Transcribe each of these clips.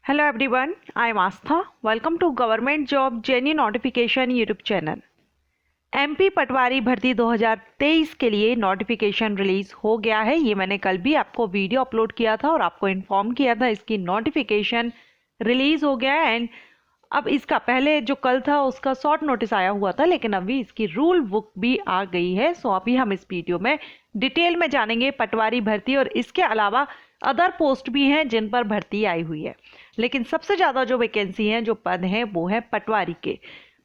Hello everyone, I am Astha. Welcome to Government Job Genuine Notification YouTube channel. MP patwari भर्ती 2023 के लिए notification release हो गया है। ये मैंने कल भी आपको वीडियो अपलोड किया था और आपको इन्फॉर्म किया था इसकी नोटिफिकेशन रिलीज हो गया है। एंड अब इसका पहले जो कल था उसका शॉर्ट नोटिस आया हुआ था, लेकिन अभी इसकी रूल बुक भी आ गई है। सो अभी हम इस वीडियो में डिटेल में जानेंगे पटवारी भर्ती, और इसके अलावा अदर पोस्ट भी हैं जिन पर भर्ती आई हुई है। लेकिन सबसे ज़्यादा जो वैकेंसी हैं, जो पद हैं, वो है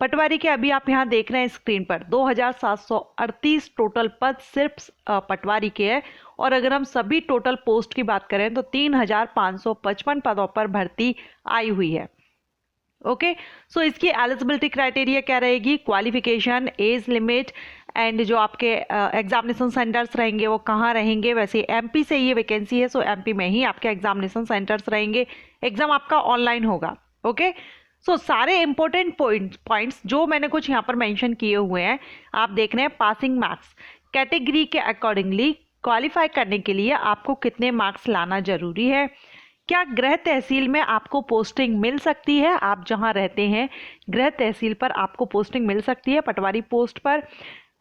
पटवारी के अभी आप यहाँ देख रहे हैं स्क्रीन पर 2738 टोटल पद सिर्फ पटवारी के हैं। और अगर हम सभी टोटल पोस्ट की बात करें तो 3555 पदों पर भर्ती आई हुई है। ओके, सो इसकी एलिजिबिलिटी क्राइटेरिया क्या रहेगी, क्वालिफिकेशन, एज लिमिट एंड जो आपके एग्जामिनेशन सेंटर्स रहेंगे वो कहाँ रहेंगे। वैसे एमपी से ये वैकेंसी है, सो एमपी में ही आपके एग्जामिनेशन सेंटर्स रहेंगे। एग्जाम आपका ऑनलाइन होगा। ओके, सो सारे इंपॉर्टेंट पॉइंट्स जो मैंने कुछ यहाँ पर मेंशन किए हुए हैं आप देख रहे हैं। पासिंग मार्क्स कैटेगरी के अकॉर्डिंगली क्वालिफाई करने के लिए आपको कितने मार्क्स लाना जरूरी है। क्या गृह तहसील में आपको पोस्टिंग मिल सकती है, आप जहां रहते हैं गृह तहसील पर आपको पोस्टिंग मिल सकती है पटवारी पोस्ट पर।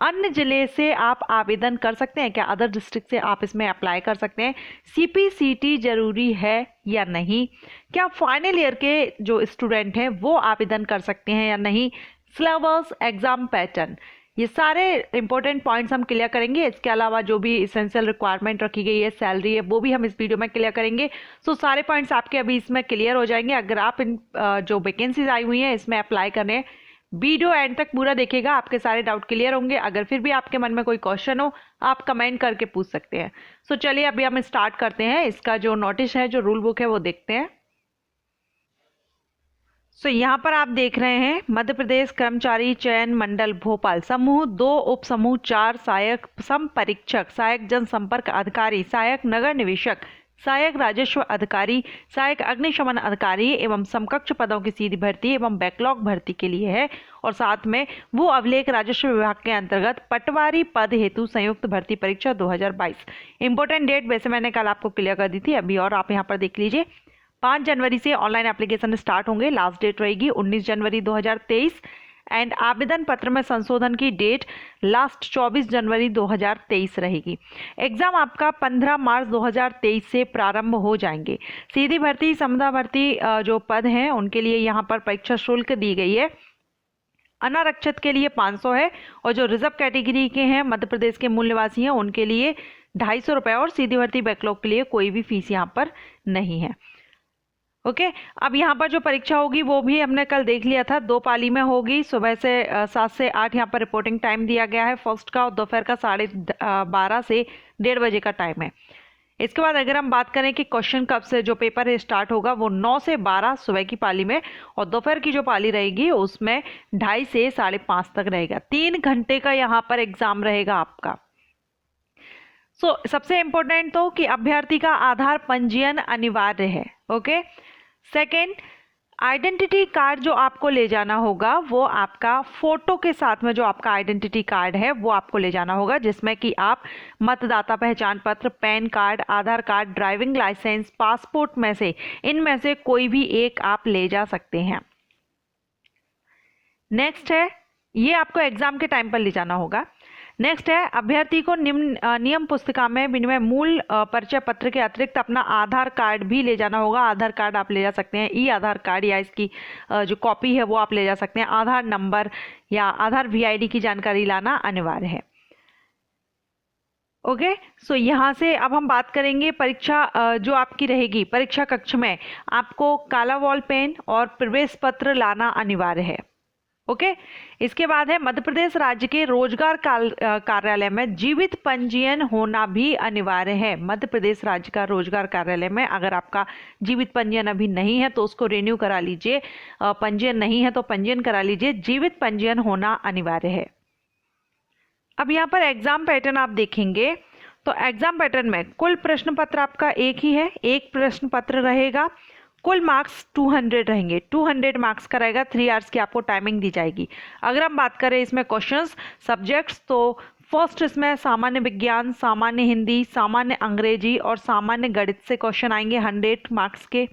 अन्य जिले से आप आवेदन कर सकते हैं क्या, अदर डिस्ट्रिक्ट से आप इसमें अप्लाई कर सकते हैं। सीपीसीटी जरूरी है या नहीं। क्या फाइनल ईयर के जो स्टूडेंट हैं वो आवेदन कर सकते हैं या नहीं। सिलेबस, एग्जाम पैटर्न, ये सारे इंपॉर्टेंट पॉइंट्स हम क्लियर करेंगे। इसके अलावा जो भी इसेंशियल रिक्वायरमेंट रखी गई है, सैलरी है, वो भी हम इस वीडियो में क्लियर करेंगे। सो सारे पॉइंट्स आपके अभी इसमें क्लियर हो जाएंगे। अगर आप इन जो वैकेंसीज आई हुई हैं इसमें अप्लाई करने, वीडियो एंड तक पूरा देखिएगा, आपके सारे डाउट क्लियर होंगे। अगर फिर भी आपके मन में कोई क्वेश्चन हो आप कमेंट करके पूछ सकते हैं। सो चलिए अभी हम स्टार्ट करते हैं। इसका जो नोटिस है, जो रूल बुक है, वो देखते हैं। सो यहाँ पर आप देख रहे हैं मध्य प्रदेश कर्मचारी चयन मंडल भोपाल समूह 2 उप समूह 4 सहायक सम परीक्षक, सहायक जनसंपर्क अधिकारी, सहायक नगर निवेशक, सहायक राजस्व अधिकारी, सहायक अग्निशमन अधिकारी एवं समकक्ष पदों की सीधी भर्ती एवं बैकलॉग भर्ती के लिए है। और साथ में वो अभिलेख राजस्व विभाग के अंतर्गत पटवारी पद हेतु संयुक्त भर्ती परीक्षा 2022। इंपॉर्टेंट डेट वैसे मैंने कल आपको क्लियर कर दी थी अभी, और आप यहाँ पर देख लीजिए 5 जनवरी से ऑनलाइन एप्लीकेशन स्टार्ट होंगे। लास्ट डेट रहेगी 19 जनवरी 2023 एंड आवेदन पत्र में संशोधन की डेट लास्ट 24 जनवरी 2023 रहेगी। एग्जाम आपका 15 मार्च 2023 से प्रारंभ हो जाएंगे। सीधी भर्ती, समता भर्ती जो पद हैं उनके लिए यहाँ पर परीक्षा शुल्क दी गई है। अनारक्षित के लिए 500 है, और जो रिजर्व कैटेगरी के हैं, मध्य प्रदेश के मूल निवासी हैं, उनके लिए 250 रुपये, और सीधी भर्ती बैकलॉग के लिए कोई भी फीस यहाँ पर नहीं है। ओके, अब यहाँ पर जो परीक्षा होगी वो भी हमने कल देख लिया था, 2 पाली में होगी। सुबह से 7 से 8 यहाँ पर रिपोर्टिंग टाइम दिया गया है फर्स्ट का, और दोपहर का 12:30 से 1:30 बजे का टाइम है। इसके बाद अगर हम बात करें कि क्वेश्चन कब से जो पेपर है स्टार्ट होगा, वो 9 से 12 सुबह की पाली में, और दोपहर की जो पाली रहेगी उसमें 2:30 से 5:30 तक रहेगा। 3 घंटे का यहाँ पर एग्जाम रहेगा आपका। सबसे इम्पोर्टेंट तो कि अभ्यर्थी का आधार पंजीयन अनिवार्य है। ओके, सेकेंड, आइडेंटिटी कार्ड जो आपको ले जाना होगा वो आपका फोटो के साथ में, जो आपका आइडेंटिटी कार्ड है वो आपको ले जाना होगा, जिसमें कि आप मतदाता पहचान पत्र, पैन कार्ड, आधार कार्ड, ड्राइविंग लाइसेंस, पासपोर्ट में से इनमें से कोई भी एक आप ले जा सकते हैं। नेक्स्ट है, ये आपको एग्जाम के टाइम पर ले जाना होगा। नेक्स्ट है, अभ्यर्थी को नियम पुस्तिका में विनिमय मूल परिचय पत्र के अतिरिक्त अपना आधार कार्ड भी ले जाना होगा। आधार कार्ड आप ले जा सकते हैं, ई आधार कार्ड या इसकी जो कॉपी है वो आप ले जा सकते हैं। आधार नंबर या आधार वीआईडी की जानकारी लाना अनिवार्य है। ओके, सो यहाँ से अब हम बात करेंगे परीक्षा जो आपकी रहेगी। परीक्षा कक्ष में आपको काला वॉल पेन और प्रवेश पत्र लाना अनिवार्य है। ओके, इसके बाद है मध्य प्रदेश राज्य के रोजगार कार्यालय में जीवित पंजीयन होना भी अनिवार्य है। मध्य प्रदेश राज्य का रोजगार कार्यालय में अगर आपका जीवित पंजीयन अभी नहीं है तो उसको रिन्यू करा लीजिए, पंजीयन नहीं है तो पंजीयन करा लीजिए। जीवित पंजीयन होना अनिवार्य है। अब यहाँ पर एग्जाम पैटर्न आप देखेंगे तो एग्जाम पैटर्न में कुल प्रश्न पत्र आपका एक ही है, एक प्रश्न पत्र रहेगा। कुल मार्क्स 200 रहेंगे, 200 मार्क्स का रहेगा। 3 आवर्स की आपको टाइमिंग दी जाएगी। अगर हम बात करें इसमें क्वेश्चंस सब्जेक्ट्स, तो फर्स्ट इसमें सामान्य विज्ञान, सामान्य हिंदी, सामान्य अंग्रेजी और सामान्य गणित से क्वेश्चन आएंगे 100 मार्क्स के।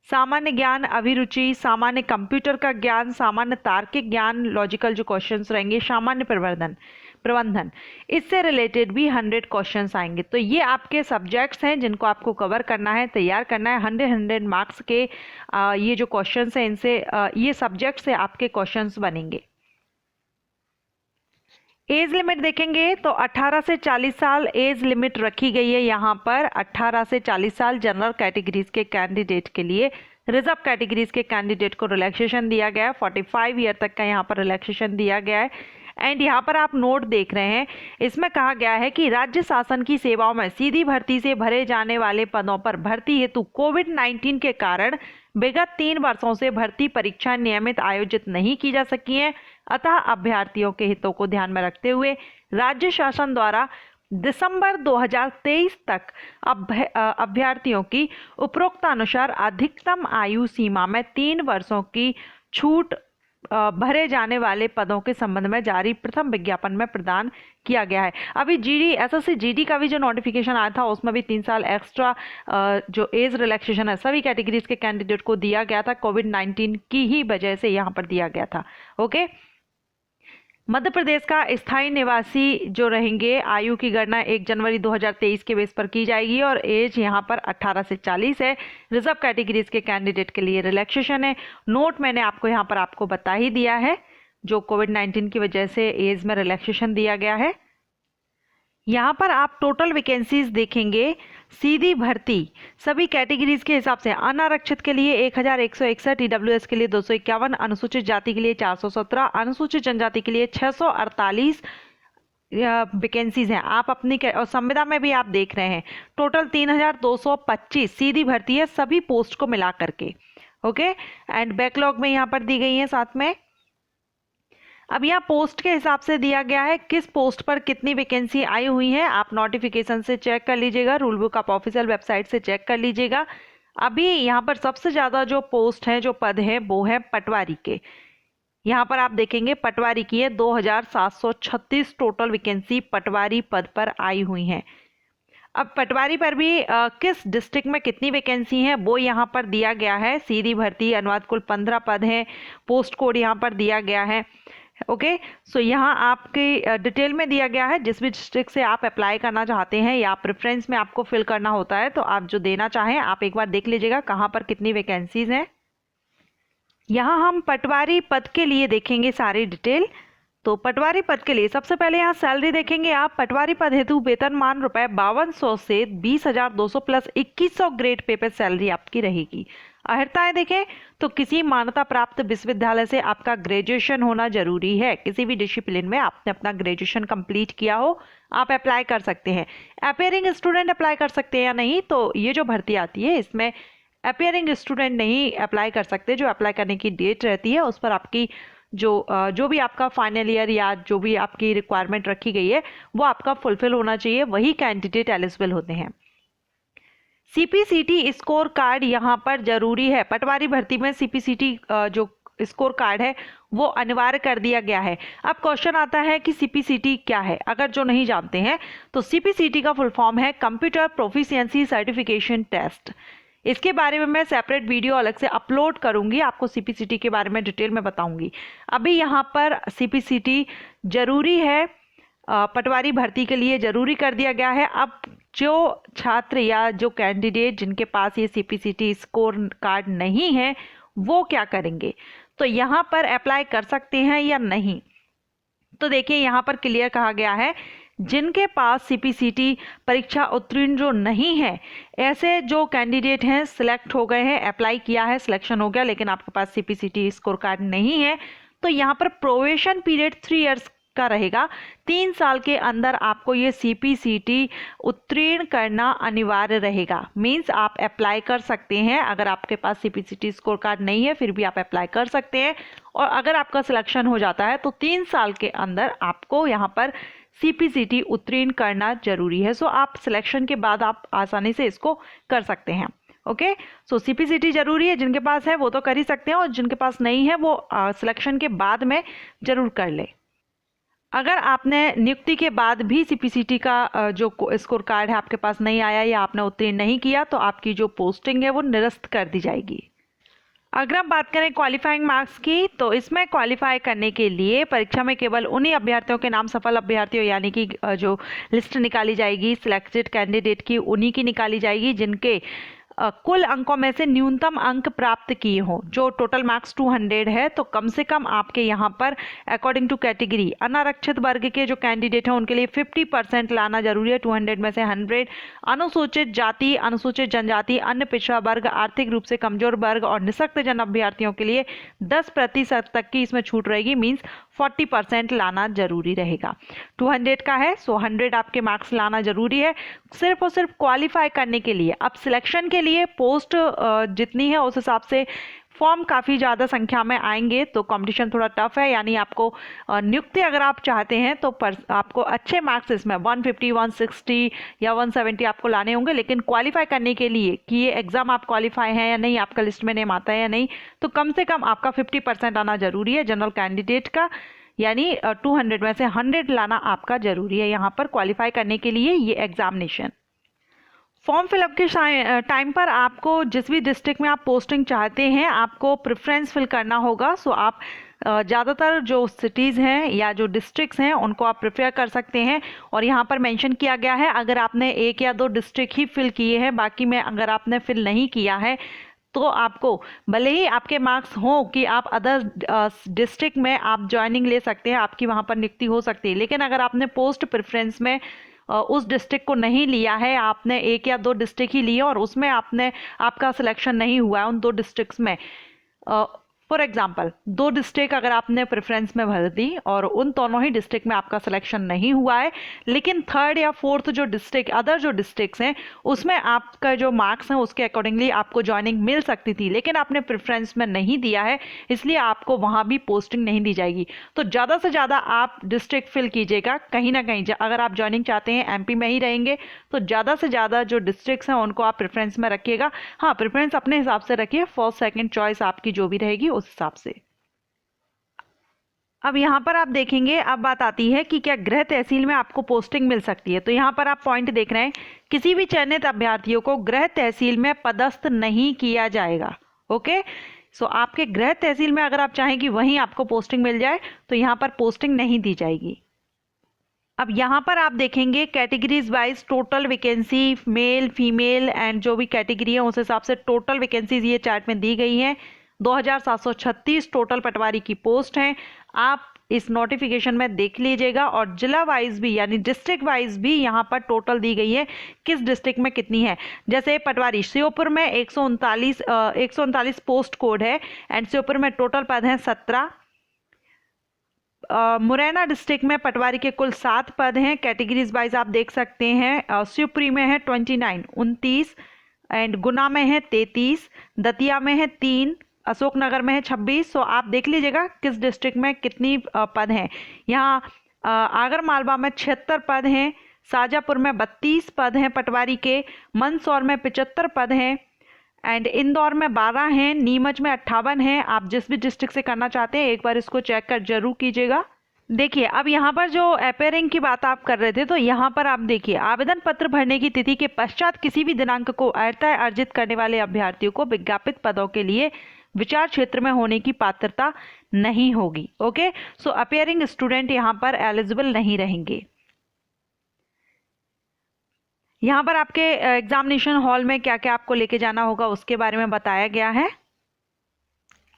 सामान्य ज्ञान, अभिरुचि, सामान्य कंप्यूटर का ज्ञान, सामान्य तार्किक ज्ञान, लॉजिकल जो क्वेश्चंस रहेंगे, सामान्य प्रबंधन, इससे रिलेटेड भी 100 क्वेश्चंस आएंगे। तो ये आपके सब्जेक्ट्स हैं जिनको आपको कवर करना है, तैयार करना है। 100 मार्क्स के ये जो क्वेश्चंस हैं, इनसे ये सब्जेक्ट से आपके क्वेश्चंस बनेंगे। एज लिमिट देखेंगे तो 18 से 40 साल एज लिमिट रखी गई है यहाँ पर। 18 से 40 साल जनरल कैटेगरीज के कैंडिडेट के लिए। रिजर्व कैटेगरीज के कैंडिडेट को रिलैक्सेशन दिया गया है, 45 ईयर तक का यहाँ पर रिलैक्सेशन दिया गया है। एंड यहाँ पर आप नोट देख रहे हैं, इसमें कहा गया है कि राज्य शासन की सेवाओं में सीधी भर्ती से भरे जाने वाले पदों पर भर्ती हेतु कोविड-19 के कारण विगत 3 वर्षों से भर्ती परीक्षा नियमित आयोजित नहीं की जा सकी हैं। अतः अभ्यर्थियों के हितों को ध्यान में रखते हुए राज्य शासन द्वारा दिसंबर 2023 तक अभ्यर्थियों की उपरोक्तानुसार अधिकतम आयु सीमा में 3 वर्षों की छूट भरे जाने वाले पदों के संबंध में जारी प्रथम विज्ञापन में प्रदान किया गया है। अभी जीडी, एसएससी जीडी का भी जो नोटिफिकेशन आया था उसमें भी 3 साल एक्स्ट्रा जो एज रिलैक्सेशन है सभी कैटेगरीज के कैंडिडेट को दिया गया था। कोविड-19 की ही वजह से यहाँ पर दिया गया था। ओके, मध्य प्रदेश का स्थायी निवासी जो रहेंगे, आयु की गणना 1 जनवरी 2023 के बेस पर की जाएगी और एज यहाँ पर 18 से 40 है। रिजर्व कैटेगरीज के कैंडिडेट के लिए रिलैक्सेशन है। नोट मैंने यहाँ पर आपको बता ही दिया है, जो कोविड-19 की वजह से एज में रिलैक्सेशन दिया गया है। यहाँ पर आप टोटल वैकेंसीज देखेंगे, सीधी भर्ती सभी कैटेगरीज के हिसाब से अनारक्षित के लिए 1161, ईडब्ल्यूएस के लिए 251, अनुसूचित जाति के लिए 417, अनुसूचित जनजाति के लिए 648 वैकेंसीज हैं। आप अपनी और संविदा में भी आप देख रहे हैं टोटल 3225 सीधी भर्ती है सभी पोस्ट को मिला करके। ओके, एंड बैकलॉग में यहाँ पर दी गई है साथ में। अब यहाँ पोस्ट के हिसाब से दिया गया है किस पोस्ट पर कितनी वैकेंसी आई हुई है। आप नोटिफिकेशन से चेक कर लीजिएगा, रूल बुक आप ऑफिशियल वेबसाइट से चेक कर लीजिएगा। अभी यहाँ पर सबसे ज़्यादा जो पोस्ट है, जो पद है, वो है पटवारी के। यहाँ पर आप देखेंगे पटवारी की है 2736 टोटल वैकेंसी पटवारी पद पर आई हुई हैं। अब पटवारी पर भी किस डिस्ट्रिक्ट में कितनी वैकेंसी है वो यहाँ पर दिया गया है। सीधी भर्ती अनुवाद कुल 15 पद हैं, पोस्ट कोड यहाँ पर दिया गया है। ओके, सो यहाँ आपके डिटेल में दिया गया है जिस भी डिस्ट्रिक्ट से आप अप्लाई करना चाहते हैं या प्रेफरेंस में आपको फिल करना होता है, तो आप जो देना चाहें आप एक बार देख लीजिएगा कहाँ पर कितनी वैकेंसीज हैं। यहाँ हम पटवारी पद के लिए देखेंगे सारी डिटेल। तो पटवारी पद के लिए सबसे पहले यहाँ सैलरी देखेंगे आप। पटवारी पद हेतु वेतनमान रुपए 5200 से 20,200 प्लस 2100 ग्रेड पे पे सैलरी आपकी रहेगी। अर्हताएं देखें तो किसी मान्यता प्राप्त विश्वविद्यालय से आपका ग्रेजुएशन होना जरूरी है। किसी भी डिसिप्लिन में आपने अपना ग्रेजुएशन कंप्लीट किया हो, आप अप्लाई कर सकते हैं। अपेयरिंग स्टूडेंट अप्लाई कर सकते हैं या नहीं, तो ये जो भर्ती आती है इसमें अपेयरिंग स्टूडेंट नहीं अप्लाई कर सकते। जो अप्लाई करने की डेट रहती है उस पर आपकी जो भी आपका फाइनल ईयर या जो भी आपकी रिक्वायरमेंट रखी गई है वो आपका फुलफिल होना चाहिए, वही कैंडिडेट एलिजिबल होते हैं। सीपीसीटी स्कोर कार्ड यहाँ पर जरूरी है। पटवारी भर्ती में सीपीसीटी जो स्कोर कार्ड है वो अनिवार्य कर दिया गया है। अब क्वेश्चन आता है कि सीपीसीटी क्या है, अगर जो नहीं जानते हैं तो सीपीसीटी का फुल फॉर्म है कंप्यूटर प्रोफिशिएंसी सर्टिफिकेशन टेस्ट। इसके बारे में मैं सेपरेट वीडियो अलग से अपलोड करूंगी, आपको सीपीसीटी के बारे में डिटेल में बताऊंगी। अभी यहाँ पर सीपीसीटी जरूरी है, पटवारी भर्ती के लिए जरूरी कर दिया गया है। अब जो छात्र या जो कैंडिडेट जिनके पास ये सीपीसीटी स्कोर कार्ड नहीं है वो क्या करेंगे, तो यहाँ पर अप्लाई कर सकते हैं या नहीं। तो देखिए यहाँ पर क्लियर कहा गया है, जिनके पास सीपीसीटी परीक्षा उत्तीर्ण जो नहीं है, ऐसे जो कैंडिडेट हैं सिलेक्ट हो गए हैं, अप्लाई किया है, सिलेक्शन हो गया, लेकिन आपके पास सीपीसीटी स्कोर कार्ड नहीं है, तो यहाँ पर प्रोबेशन पीरियड 3 इयर्स का रहेगा। 3 साल के अंदर आपको ये सीपीसीटी उत्तीर्ण करना अनिवार्य रहेगा। मींस आप अप्लाई कर सकते हैं, अगर आपके पास सीपीसीटी स्कोर कार्ड नहीं है फिर भी आप अप्लाई कर सकते हैं, और अगर आपका सिलेक्शन हो जाता है तो 3 साल के अंदर आपको यहाँ पर सीपीसीटी उत्तीर्ण करना जरूरी है। सो आप सिलेक्शन के बाद आप आसानी से इसको कर सकते हैं। ओके, सो सीपीसीटी जरूरी है, जिनके पास है वो तो कर ही सकते हैं, और जिनके पास नहीं है वो सिलेक्शन के बाद में जरूर कर ले। अगर आपने नियुक्ति के बाद भी सीपीसीटी का जो स्कोर कार्ड है आपके पास नहीं आया या आपने उत्तीर्ण नहीं किया, तो आपकी जो पोस्टिंग है वो निरस्त कर दी जाएगी। अगर हम बात करें क्वालिफाइंग मार्क्स की, तो इसमें क्वालिफाई करने के लिए परीक्षा में केवल उन्हीं अभ्यर्थियों के नाम, सफल अभ्यर्थियों यानी कि जो लिस्ट निकाली जाएगी सिलेक्टेड कैंडिडेट की, उन्हीं की निकाली जाएगी जिनके कुल अंकों में से न्यूनतम अंक प्राप्त किए हों। जो टोटल मार्क्स 200 है, तो कम से कम आपके यहाँ पर अकॉर्डिंग टू कैटेगरी अनारक्षित वर्ग के जो कैंडिडेट हैं उनके लिए 50% लाना जरूरी है। 200 में से 100। अनुसूचित जाति, अनुसूचित जनजाति, अन्य पिछड़ा वर्ग, आर्थिक रूप से कमजोर वर्ग और निःशक्त जन अभ्यर्थियों के लिए 10% तक की इसमें छूट रहेगी। मीन्स 40% लाना जरूरी रहेगा। 200 का है, सो 100 आपके मार्क्स लाना जरूरी है सिर्फ और सिर्फ क्वालिफाई करने के लिए। अब सिलेक्शन के लिए पोस्ट जितनी है उस हिसाब से फॉर्म काफ़ी ज़्यादा संख्या में आएंगे, तो कंपटीशन थोड़ा टफ है। यानी आपको नियुक्ति अगर आप चाहते हैं तो आपको अच्छे मार्क्स इसमें 150, 160 या 170 आपको लाने होंगे। लेकिन क्वालिफाई करने के लिए कि ये एग्ज़ाम आप क्वालिफाई हैं या नहीं, आपका लिस्ट में नेम आता है या नहीं, तो कम से कम आपका 50% आना जरूरी है जनरल कैंडिडेट का। यानी 200 में से 100 लाना आपका जरूरी है यहाँ पर क्वालिफाई करने के लिए ये एग्जामिनेशन। फॉर्म फिलअप के टाइम पर आपको जिस भी डिस्ट्रिक्ट में आप पोस्टिंग चाहते हैं आपको प्रेफरेंस फिल करना होगा। सो आप ज़्यादातर जो सिटीज़ हैं या जो डिस्ट्रिक्ट्स हैं उनको आप प्रेफर कर सकते हैं। और यहाँ पर मेंशन किया गया है अगर आपने 1 या 2 डिस्ट्रिक्ट ही फिल किए हैं, बाकी में अगर आपने फिल नहीं किया है तो आपको भले ही आपके मार्क्स हों कि आप अदर डिस्ट्रिक्ट में आप ज्वाइनिंग ले सकते हैं, आपकी वहाँ पर नियुक्ति हो सकती है। लेकिन अगर आपने पोस्ट प्रेफरेंस में उस डिस्ट्रिक्ट को नहीं लिया है, आपने 1 या 2 डिस्ट्रिक्ट ही लिए और उसमें आपका सिलेक्शन नहीं हुआ है उन 2 डिस्ट्रिक्ट्स में, फॉर एग्जाम्पल 2 डिस्ट्रिक्ट अगर आपने प्रेफरेंस में भर दी और उन दोनों ही डिस्ट्रिक्ट में आपका सिलेक्शन नहीं हुआ है, लेकिन 3rd या 4th जो डिस्ट्रिक्ट अदर जो डिस्ट्रिक्ट्स हैं उसमें आपका जो मार्क्स हैं उसके अकॉर्डिंगली आपको ज्वाइनिंग मिल सकती थी, लेकिन आपने प्रेफरेंस में नहीं दिया है इसलिए आपको वहाँ भी पोस्टिंग नहीं दी जाएगी। तो ज़्यादा से ज़्यादा आप डिस्ट्रिक्ट फिल कीजिएगा कहीं ना कहीं। अगर आप ज्वाइनिंग चाहते हैं MP में ही रहेंगे तो ज़्यादा से ज़्यादा जो डिस्ट्रिक्ट्स हैं उनको आप प्रेफरेंस में रखिएगा। हाँ, प्रेफरेंस अपने हिसाब से रखिए, फर्स्ट सेकेंड चॉइस आपकी जो भी रहेगी उस हिसाब से। अब यहाँ पर आप देखेंगे, अब बात आती है कि क्या गृह तहसील में आपको पोस्टिंग मिल सकती है। तो यहाँ पर आप पॉइंट देख रहे हैं, किसी भी चयनित अभ्यर्थियों को गृह तहसील में पदस्थ नहीं किया जाएगा। ओके, सो आपके गृह तहसील में अगर आप चाहें कि वहीं आपको पोस्टिंग मिल जाए तो यहाँ पर पोस्टिंग नहीं दी जाएगी। अब यहाँ पर आप देखेंगे categories wise total vacancy, male female and जो भी कैटेगरी है उस हिसाब से टोटल वैकेंसीज ये चार्ट में दी गई हैं। 2736 टोटल पटवारी की पोस्ट हैं। आप इस नोटिफिकेशन में देख लीजिएगा और जिला वाइज भी यानी डिस्ट्रिक्ट वाइज भी यहाँ पर टोटल दी गई है किस डिस्ट्रिक्ट में कितनी है। जैसे पटवारी श्योपुर में 139 पोस्ट कोड है एंड श्योपुर में टोटल पद हैं 17। मुरैना डिस्ट्रिक्ट में पटवारी के कुल 7 पद हैं, कैटेगरीज वाइज आप देख सकते हैं। शिवपुरी में है 29 एंड गुना में है 33, दतिया में है 3, अशोकनगर में है 26। सो आप देख लीजिएगा किस डिस्ट्रिक्ट में कितनी पद हैं। यहाँ आगर मालवा में 76 पद हैं, शाजापुर में 32 पद हैं पटवारी के, मंदसौर में 75 पद हैं एंड इंदौर में 12 हैं, नीमच में 58 हैं। आप जिस भी डिस्ट्रिक्ट से करना चाहते हैं एक बार इसको चेक कर जरूर कीजिएगा। देखिए, अब यहाँ पर जो अपेयरिंग की बात आप कर रहे थे तो यहाँ पर आप देखिए, आवेदन पत्र भरने की तिथि के पश्चात किसी भी दिनांक को अर्हता अर्जित करने वाले अभ्यर्थियों को विज्ञापित पदों के लिए विचार क्षेत्र में होने की पात्रता नहीं होगी। ओके, सो अपेयरिंग स्टूडेंट यहाँ पर एलिजिबल नहीं रहेंगे। यहाँ पर आपके एग्जामिनेशन हॉल में क्या क्या आपको लेके जाना होगा उसके बारे में बताया गया है।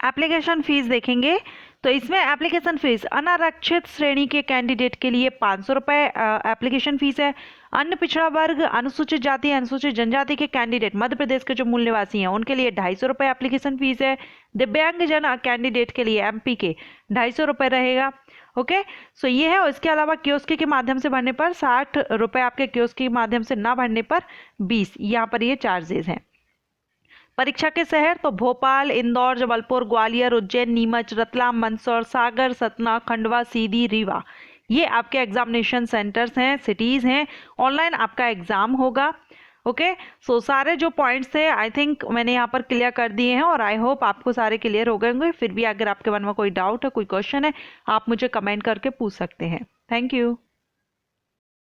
एप्लीकेशन फीस देखेंगे तो इसमें एप्लीकेशन फीस अनारक्षित श्रेणी के कैंडिडेट के लिए 500 रुपये एप्लीकेशन फीस है। अन्य पिछड़ा वर्ग, अनुसूचित जाति, अनुसूचित जनजाति के कैंडिडेट मध्य प्रदेश के जो मूल निवासी हैं उनके लिए 250 रुपये एप्लीकेशन फीस है। दिव्यांगजन कैंडिडेट के लिए MP के 250 रुपये रहेगा। ओके, सो ये है। और इसके अलावा कियोस्क के माध्यम से भरने पर 60 रुपये, आपके कियोस्क के माध्यम से ना भरने पर 20, यहाँ पर ये चार्जेस हैं। परीक्षा के शहर तो भोपाल, इंदौर, जबलपुर, ग्वालियर, उज्जैन, नीमच, रतलाम, मंदसौर, सागर, सतना, खंडवा, सीधी, रीवा, ये आपके एग्जामिनेशन सेंटर्स हैं, सिटीज़ हैं। ऑनलाइन आपका एग्ज़ाम होगा। ओके, सो सारे जो पॉइंट्स थे आई थिंक मैंने यहाँ पर क्लियर कर दिए हैं और आई होप आपको सारे क्लियर हो गए होंगे। फिर भी अगर आपके मन में कोई डाउट है, कोई क्वेश्चन है, आप मुझे कमेंट करके पूछ सकते हैं। Thank you.